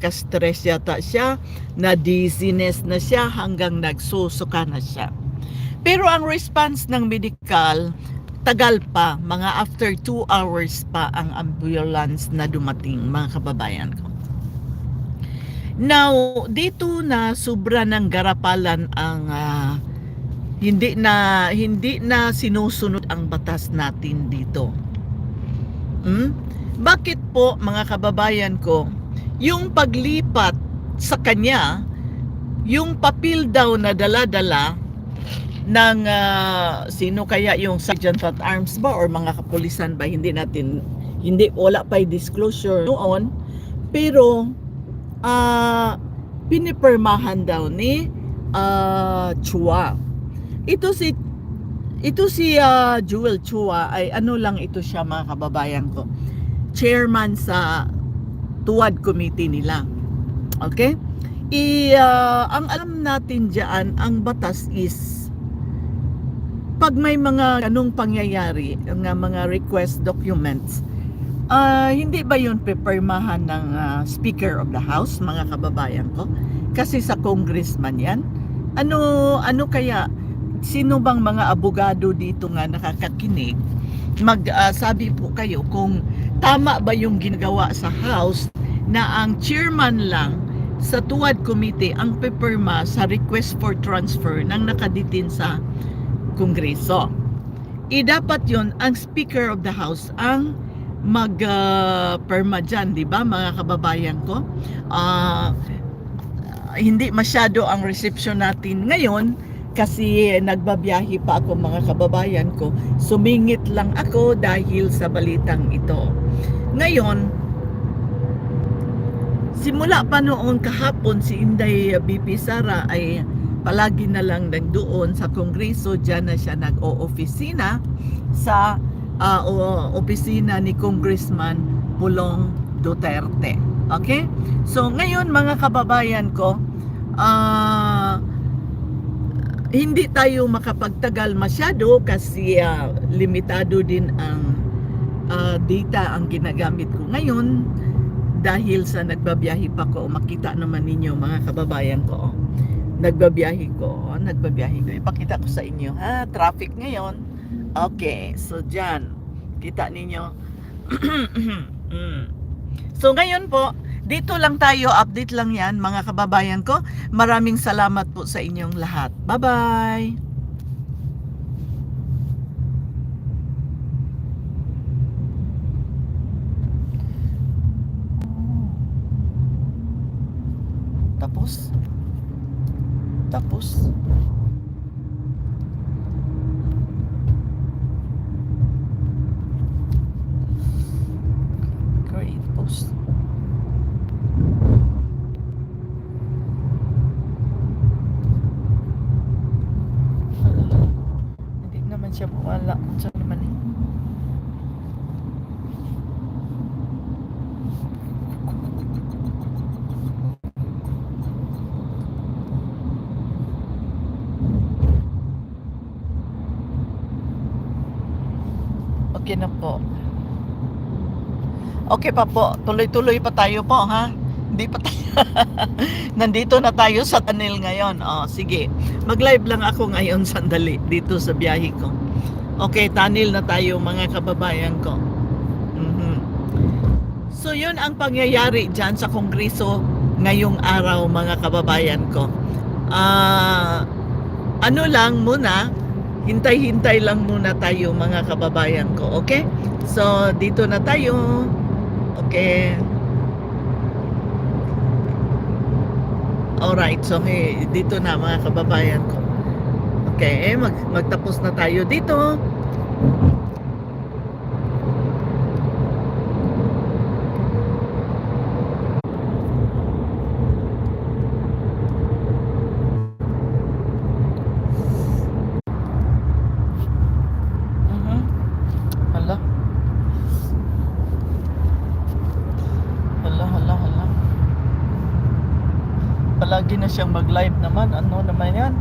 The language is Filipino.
ka-stress yata siya, na dizziness na siya, hanggang nagsusuka na siya. Pero ang response ng medical, tagal pa, mga after 2 hours pa ang ambulance na dumating, mga kababayan ko. Now, dito na sobra ng garapalan ang hindi na sinusunod ang batas natin dito. Bakit po, mga kababayan ko, yung paglipat sa kanya, yung papel daw na dala-dala ng sino kaya yung sergeant at arms ba or mga kapulisan ba, wala pa disclosure noon, pero pinipirmahan daw ni Chua. Ito si Jewel Chua ay ano lang ito siya, mga kababayan ko, chairman sa tuwad committee nila. Okay? Ang alam natin diyan, ang batas is pag may mga ganung pangyayari, mga request documents, hindi ba yun pipirmahan ng Speaker of the House, mga kababayan ko? Kasi sa congressman yan. Ano kaya, sino bang mga abogado dito nga nakakakinig, sabi po kayo kung tama ba yung ginagawa sa House na ang chairman lang sa tuwad committee ang pipirma sa request for transfer ng nakaditin sa Kongreso. Dapat yon ang Speaker of the House ang mag-perma dyan, di ba, mga kababayan ko? Hindi masyado ang reception natin ngayon kasi nagbabiyahe pa ako, mga kababayan ko. Sumingit lang ako dahil sa balitang ito. Ngayon, simula pa noon kahapon, si Inday BP Sara ay palagi na lang nagdoon sa Kongreso. Diyan na siya nag-o-opisina sa opisina ni Congressman Pulong Duterte. Okay? So ngayon, mga kababayan ko, hindi tayo makapagtagal masyado kasi limitado din ang data ang ginagamit ko ngayon dahil sa nagbabiyahe pa ko. Makita naman ninyo, mga kababayan ko, nagbabiyahe ko. Ipakita ko sa inyo, traffic ngayon. Okay, so dyan, kita ninyo. So ngayon po, dito lang tayo, update lang yan, mga kababayan ko. Maraming salamat po sa inyong lahat. Bye-bye! Tapos great post. Hindi naman siya wala. Saan naman eh? Okay na po. Okay pa po. Tuloy-tuloy pa tayo po, ha? Hindi pa tayo. Nandito na tayo sa tunnel ngayon. Sige. Mag-live lang ako ngayon sandali dito sa biyahe ko. Okay, tunnel na tayo, mga kababayan ko. So, yun ang pangyayari dyan sa Kongreso ngayong araw, mga kababayan ko. Ano lang muna, hintay-hintay lang muna tayo, mga kababayan ko. Okay? So, dito na tayo. Okay. Alright. So, dito na, mga kababayan ko. Okay. Magtapos na tayo dito. Palagi na siyang mag-live naman. Ano naman yan?